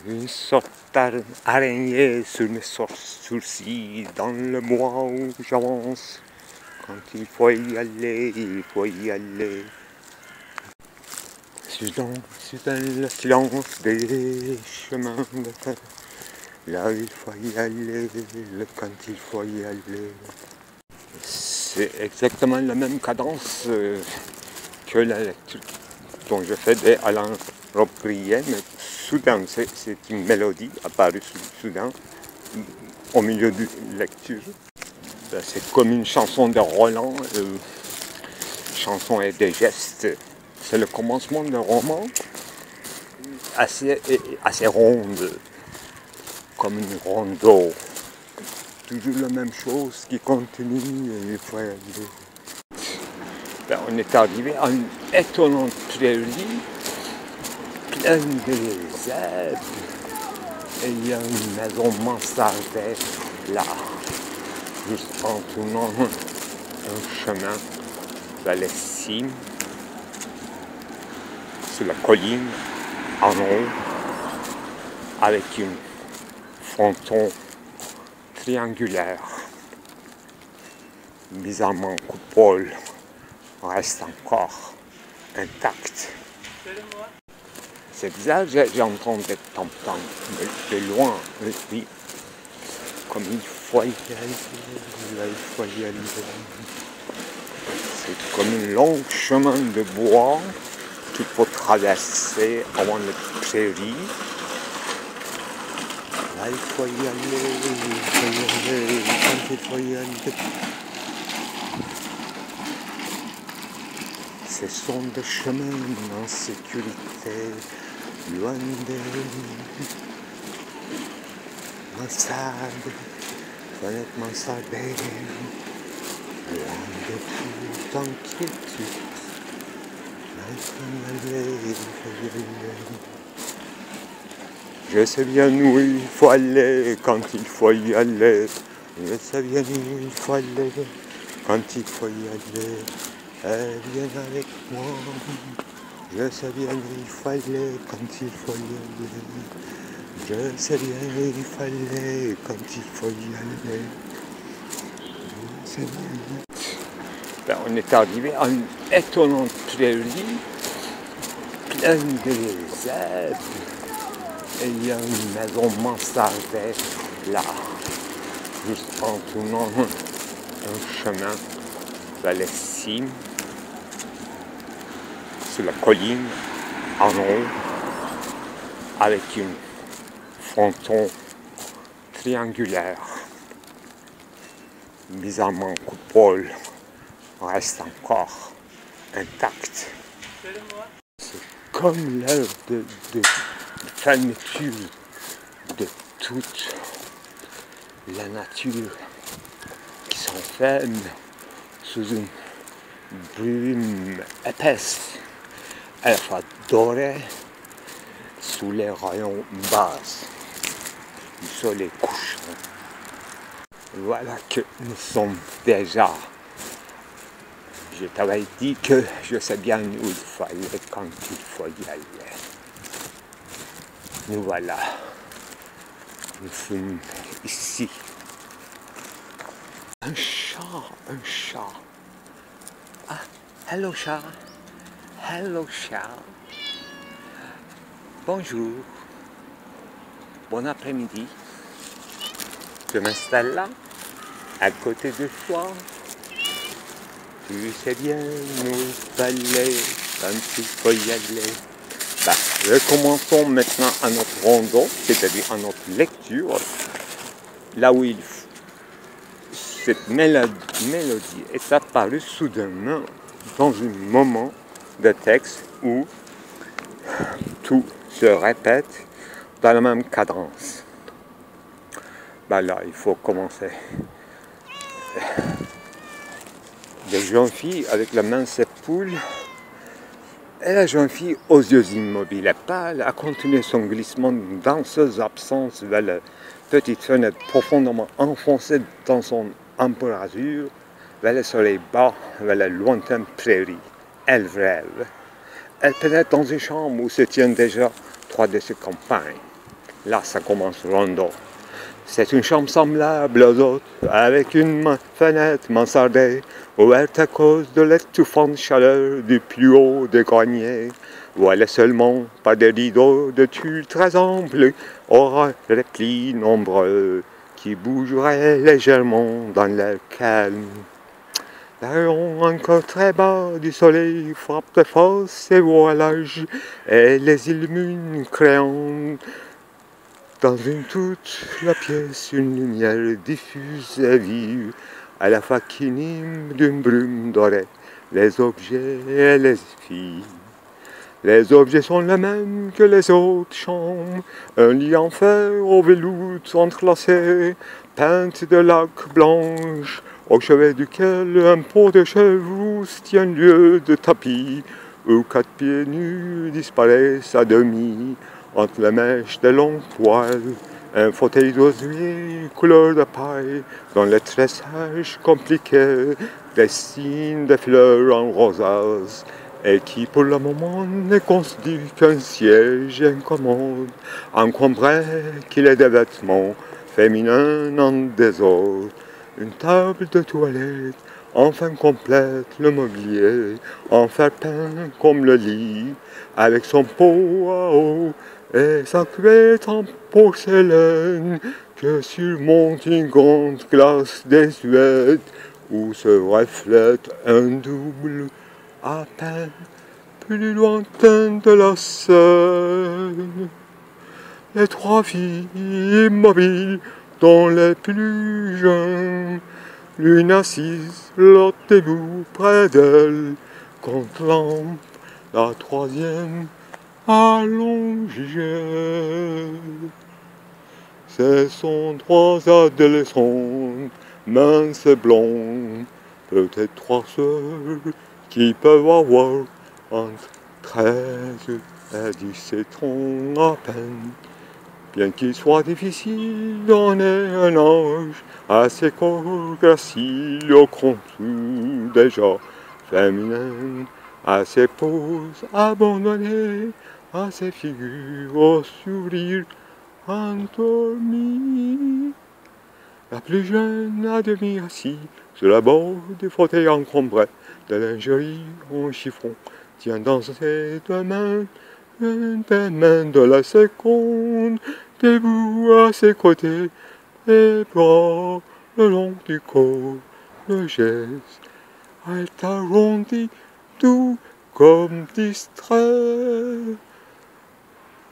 Une sorte d'araignée sur mes sourcils, dans le mois où j'avance. Quand il faut y aller, il faut y aller. C'est dans le silence des chemins de terre. Là il faut y aller, quand il faut y aller. C'est exactement la même cadence que la lecture dont je faisais à l'enregistrement, mais soudain, c'est une mélodie apparue soudain au milieu de la lecture. C'est comme une chanson de Roland, chanson et des gestes. C'est le commencement d'un roman assez ronde, comme une ronde d'eau. Toujours la même chose qui continue et il faut y aller. On est arrivé à une étonnante prairie, pleine de herbes, et il y a une maison mansardée là, juste en tournant un chemin vers les cimes, sur la colline, en haut, avec une fronton triangulaire, bizarrement coupole reste encore intacte. C'est bizarre, j'ai entendu des tam-tams de loin, oui, comme il faut y aller, là il faut y aller. C'est comme un long chemin de bois qu'il faut traverser avant la prairie. Là il faut y aller, quand il faut y aller. Ce sont des chemins en sécurité, loin des mansardes, fenêtres mansardées, loin de toute inquiétude. Il faut y aller, il faut y aller. Je sais bien où il faut aller quand il faut y aller. Je sais bien où il faut aller quand il faut y aller. Viens avec moi, je sais bien où il faut aller quand il faut y aller. Je sais bien où il faut aller quand il faut y aller. Je sais bien. On est arrivé à une étonnante prairie, pleine de herbes, et il y a une maison mansardée là, juste en tournant un chemin vers les cimes, sur la colline, en haut, avec une fronton triangulaire, bizarrement coupole reste encore intacte. C'est comme l'heure de fermeture de toute la nature qui s'enferme sous une brume épaisse, à la fois dorée, sous les rayons bas du soleil couchant. Voilà que nous sommes déjà. Je t'avais dit que je sais bien où il faut aller quand il faut y aller. Nous voilà. Nous sommes ici. Un chat. Ah, hello chat. Hello chat. Bonjour. Bon après-midi. Je m'installe là, à côté de toi. Tu sais bien où il faut aller quand il faut y aller. Recommençons maintenant à notre rondeau, c'est-à-dire à notre lecture. Là où cette mélodie est apparue soudainement dans un moment de texte où tout se répète dans la même cadence. Là, il faut commencer. Des jeunes filles avec la main s'épaule et la jeune fille aux yeux immobiles et pâle a continué son glissement d'une danseuse absence vers la petite fenêtre profondément enfoncée dans son embrasure, vers le soleil bas, vers la lointaine prairie. Elle rêve. Elle pénètre dans une chambre où se tiennent déjà 3 de ses compagnes. Là, ça commence rondo. C'est une chambre semblable aux autres, avec une fenêtre mansardée, ouverte à cause de l'étouffante chaleur du plus haut des greniers, où elle est seulement par des rideaux de tulle très amples, aux replis nombreux, qui bougeraient légèrement dans l'air calme. Les rayons encore très bas du soleil frappent de force ces voilages et les illumine, créant dans toute la pièce une lumière diffuse et vive, à la fois qu'inime d'une brume dorée, les objets et les filles. Les objets sont les mêmes que les autres chambres, un lit en fer au velours entrelacé, peinte de laque blanche, au chevet duquel un pot de chevrousse tient lieu de tapis, où 4 pieds nus disparaissent à demi, entre les mèches de longs poils, un fauteuil d'osier couleur de paille, dont le tressage compliqué dessine des fleurs en rosace, et qui pour le moment ne constitue qu'un siège incommode, encombré qu'il est de vêtements féminins en désordre. Une table de toilette enfin complète le mobilier, en fer peint comme le lit, avec son pot à eau et sa cuvette en porcelaine que surmonte une grande glace désuète où se reflète un double à peine plus lointain de la Seine. Les 3 filles immobiles, dont les plus jeunes, l'une assise, l'autre debout près d'elle, contemplent la 3e allongée. Ce sont 3 adolescentes, minces et blondes, peut-être 3 sœurs, qui peuvent avoir entre 13 et 17 ans à peine. Bien qu'il soit difficile donner un âge à ces corps graciles au contour déjà féminin, à ces poses abandonnées, à ces figures au sourire endormi. La plus jeune, à demi assise sur la bord du fauteuil encombré de lingerie en chiffon, tient dans ses 2 mains une des mains de la seconde, debout à ses côtés, les bras le long du corps, le geste est arrondi, doux comme distrait.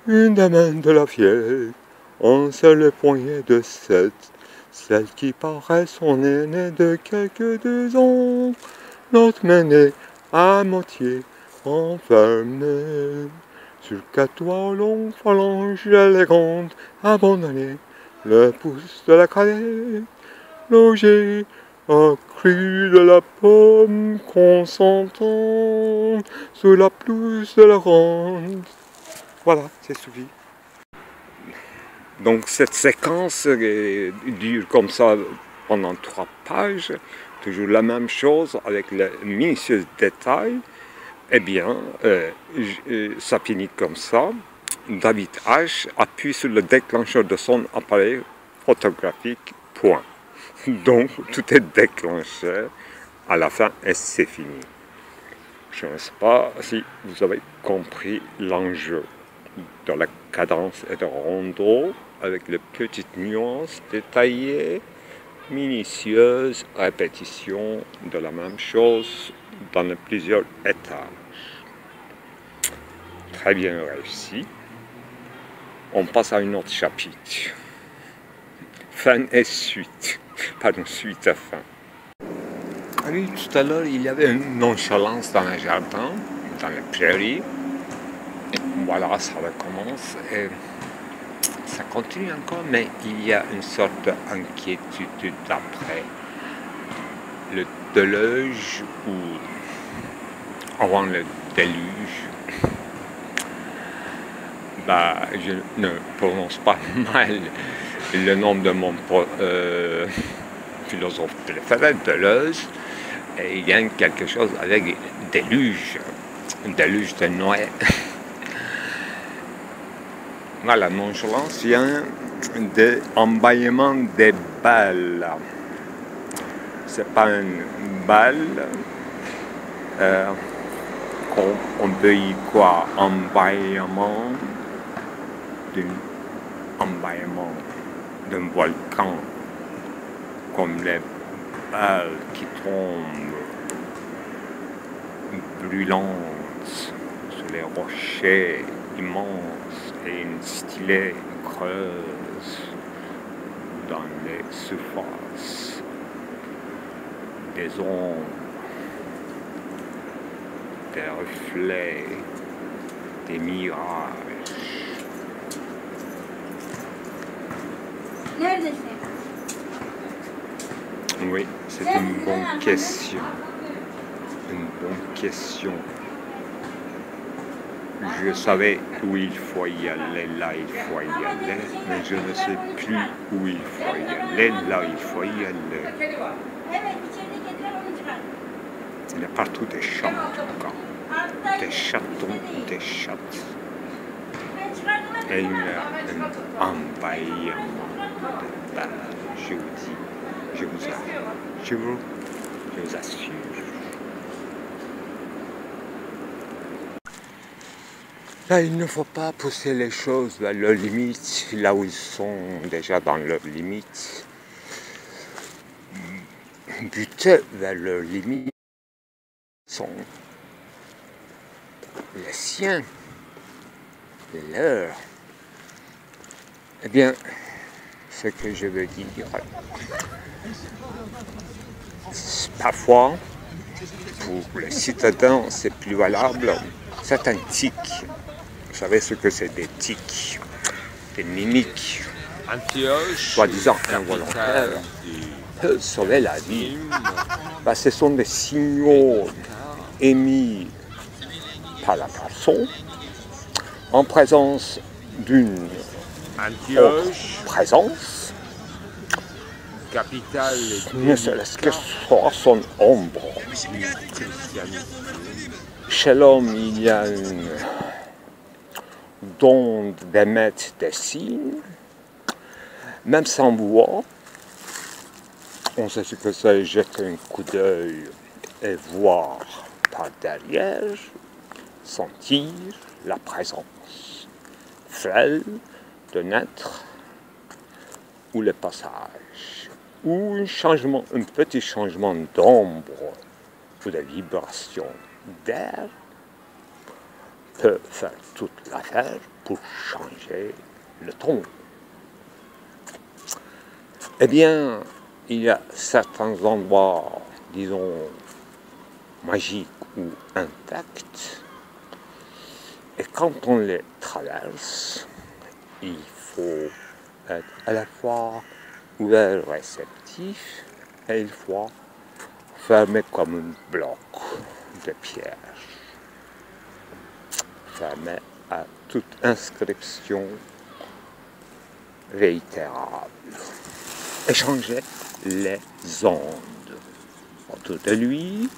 Une des mains de la fillette, en seule poignée de 7, celle qui paraît son aînée de quelques 2 ans, l'autre main est à moitié enfermée sur 4 doigts longs, phalanges élégantes, abandonnées, le pouce de la cadette, logé accru de la pomme consentant sous la pelouse de la ronde. Voilà, c'est suffit. Donc cette séquence dure comme ça pendant 3 pages, toujours la même chose avec le minutieux détail. Eh bien, ça finit comme ça. David H. appuie sur le déclencheur de son appareil photographique, point. Donc tout est déclenché à la fin et c'est fini. Je ne sais pas si vous avez compris l'enjeu de la cadence et de rondo avec les petites nuances détaillées, minutieuses répétitions de la même chose dans plusieurs étages. Très bien réussi. On passe à un autre chapitre. Fin et suite. Pardon, suite à fin. Oui, tout à l'heure, il y avait une nonchalance dans le jardin, dans les prairies. Voilà, ça recommence. Et ça continue encore, mais il y a une sorte d'inquiétude après le déluge ou avant le déluge. Je ne prononce pas mal le nom de mon philosophe préféré, Deleuze, et il y a quelque chose avec déluge de Noé. Voilà, nonchalance vient de l'emballement des balles. C'est pas une balle, on peut y croire emballement d'un volcan, comme les balles qui tombent brûlantes sur les rochers immenses et une stylée creuse dans les surfaces des ombres, des reflets, des mirages. Oui, c'est une bonne question. Une bonne question. Je savais où il faut y aller, là il faut y aller, mais je ne sais plus où il faut y aller, là il faut y aller. Il y a partout des chats en tout cas, des chatons, des chattes. Et il y a un emballement de balles, je vous dis, je vous assure. Là, il ne faut pas pousser les choses vers leurs limites, là où ils sont déjà dans leurs limites. Buter vers leurs limites sont les siens, les leurs. Eh bien, ce que je veux dire, parfois, pour les citadins, c'est plus valable. Certains tics, vous savez ce que c'est des tics, des mimiques, soi-disant involontaires, peuvent sauver la vie. Ce sont des signaux émis par la façon en présence d'une autre présence, ne serait-ce que soit son ombre. Chez l'homme, il y a une don d'émettre des signes, même sans voir. On sait ce que c'est, jeter un coup d'œil et voir par derrière, sentir la présence frêle d'un être ou le passage, ou un petit changement d'ombre ou de vibration d'air peut faire toute l'affaire pour changer le ton. Eh bien, il y a certains endroits, disons, magiques ou intacts, et quand on les traverse, il faut être à la fois ouvert, réceptif, et il faut fermé comme un bloc de pierre, fermé à toute inscription réitérable. Échanger les ondes autour de lui,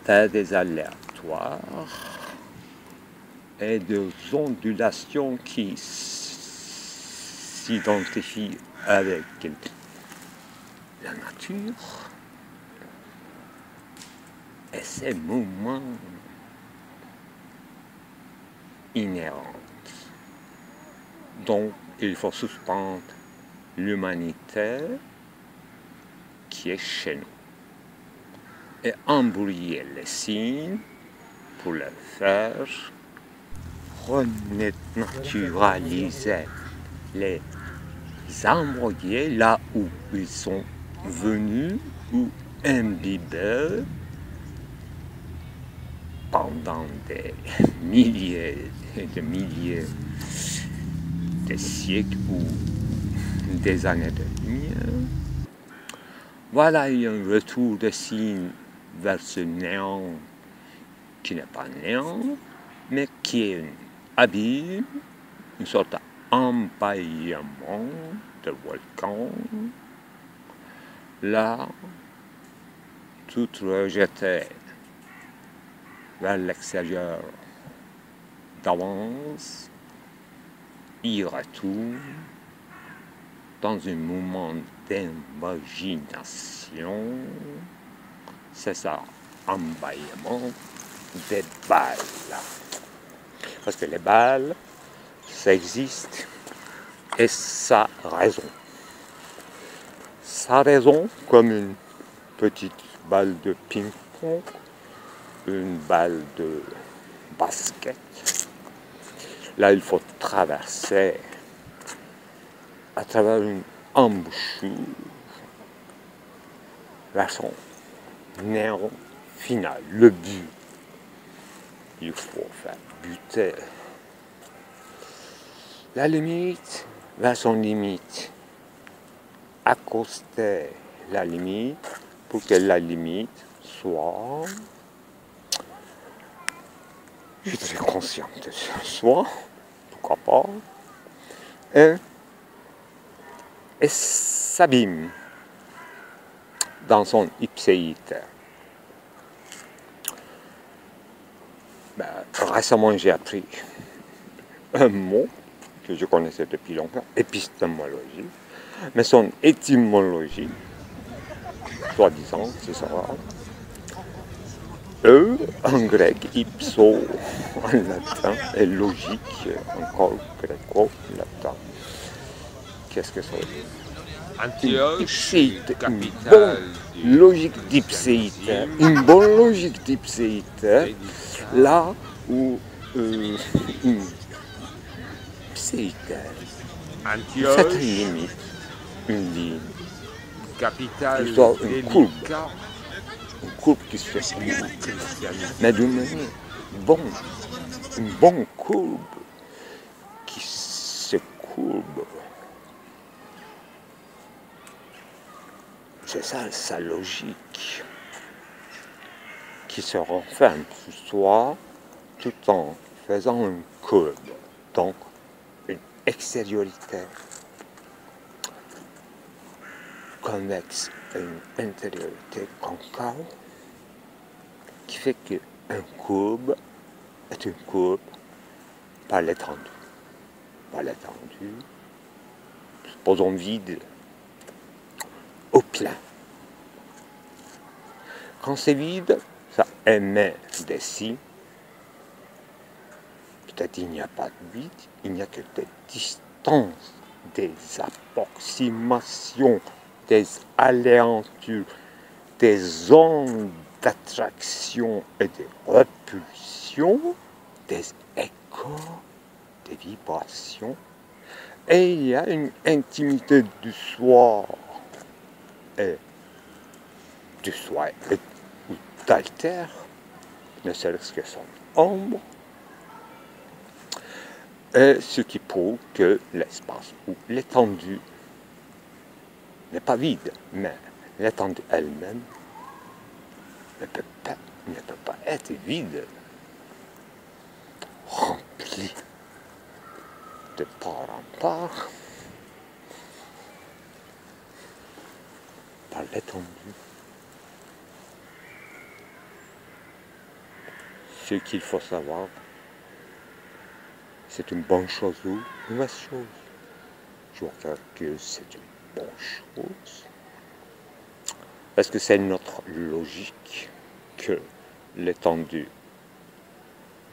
faire des aléatoires et des ondulations qui s'identifient avec la nature et ces mouvements inhérents. Donc, il faut suspendre l'humanité qui est chez nous et embrouiller les signes pour le faire renaturaliser, les embrouiller là où ils sont venus ou imbibés pendant des milliers et des milliers de siècles ou des années de lumière. Voilà, il y a un retour de signes vers ce néant qui n'est pas néant, mais qui est un abîme, une sorte d'empaillement de volcan. Là, tout rejeté vers l'extérieur d'avance y retourne dans un moment d'imagination. C'est ça, embaillement des balles. Parce que les balles, ça existe, et ça raison. Ça raison comme une petite balle de ping-pong, une balle de basket. Là, il faut traverser à travers une embouchure vers son néant final, le but. Il faut faire buter la limite vers son limite, accoster la limite pour que la limite soit, je suis conscient de soi, pourquoi pas, et s'abîme dans son ipséite. Récemment, j'ai appris un mot que je connaissais depuis longtemps, épistémologie, mais son étymologie, soi-disant, c'est ça. En grec, ipso en latin, et logique, encore gréco-latin. Qu'est-ce que c'est? Ipséite, une bonne logique d'ipséite, une bonne logique d'ipséite, là où ipséite, cette limite, une ligne, il soit une courbe qui se fait courbe, mais d'une manière bonne, une bonne courbe qui se courbe. C'est ça sa logique, qui se renferme sur soi tout en faisant une courbe, donc une extériorité convexe et une intériorité concave, qui fait qu'une courbe est une courbe par l'étendue. Par l'étendue, supposons vide au plein. Quand c'est vide, ça émet des signes. Peut-être il n'y a pas de vide, il n'y a que des distances, des approximations, des aléatures, des ondes d'attraction et de repulsion, des échos, des vibrations. Et il y a une intimité du soi et ou d'alter, ne serait-ce que son ombre, et ce qui prouve que l'espace ou l'étendue n'est pas vide, mais l'étendue elle-même ne peut pas être vide, remplie de part en part par l'étendue. Ce qu'il faut savoir, c'est une bonne chose ou une mauvaise chose. Je crois que c'est une bonne chose. Parce que c'est notre logique que l'étendue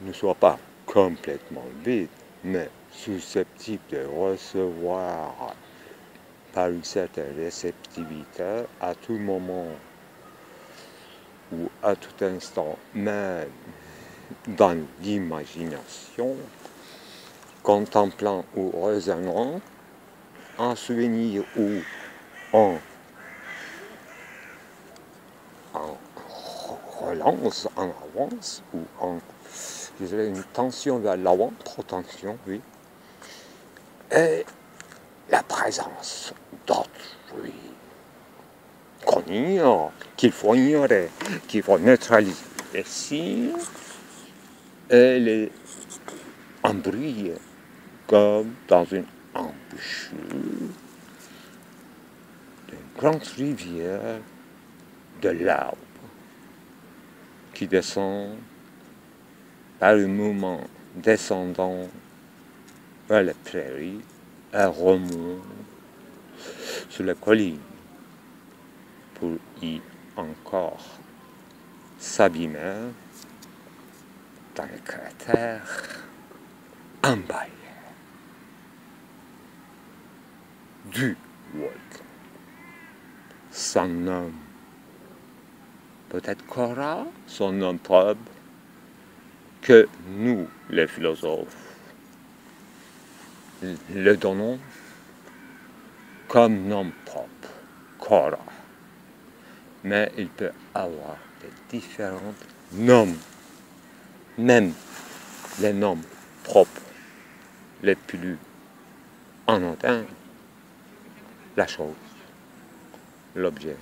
ne soit pas complètement vide, mais susceptible de recevoir par une certaine réceptivité à tout moment ou à tout instant, même dans l'imagination, contemplant ou raisonnant, en souvenir ou en relance, en avance, ou en, je dirais, une tension vers l'avant, trop tension, oui, et la présence d'autrui qu'on ignore, qu'il faut ignorer, qu'il faut neutraliser. Et si elle est embrouillée comme dans une embouchure d'une grande rivière de l'arbre qui descend par un mouvement descendant vers les prairies, elle remonte sur les collines pour y encore s'abîmer dans les cratères emballés du volcan. Son nom, peut-être Cora, son nom propre, que nous, les philosophes, le donnons comme nom propre, Cora. Mais il peut avoir de différents noms, même les noms propres les plus anodins, la chose, l'objet,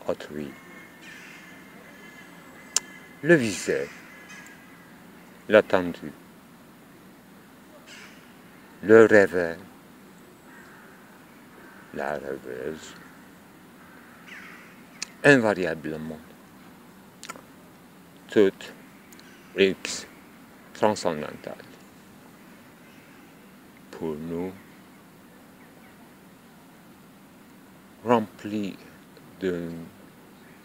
autrui, le visé, l'attendu, le rêve, la rêveuse, invariablement, toute X transcendantale. Pour nous, rempli d'une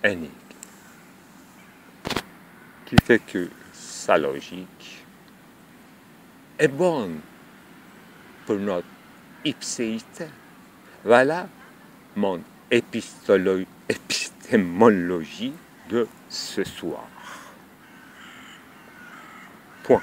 énigme, qui fait que sa logique est bonne pour notre ipséité. Voilà mon épistémologie de ce soir. Point.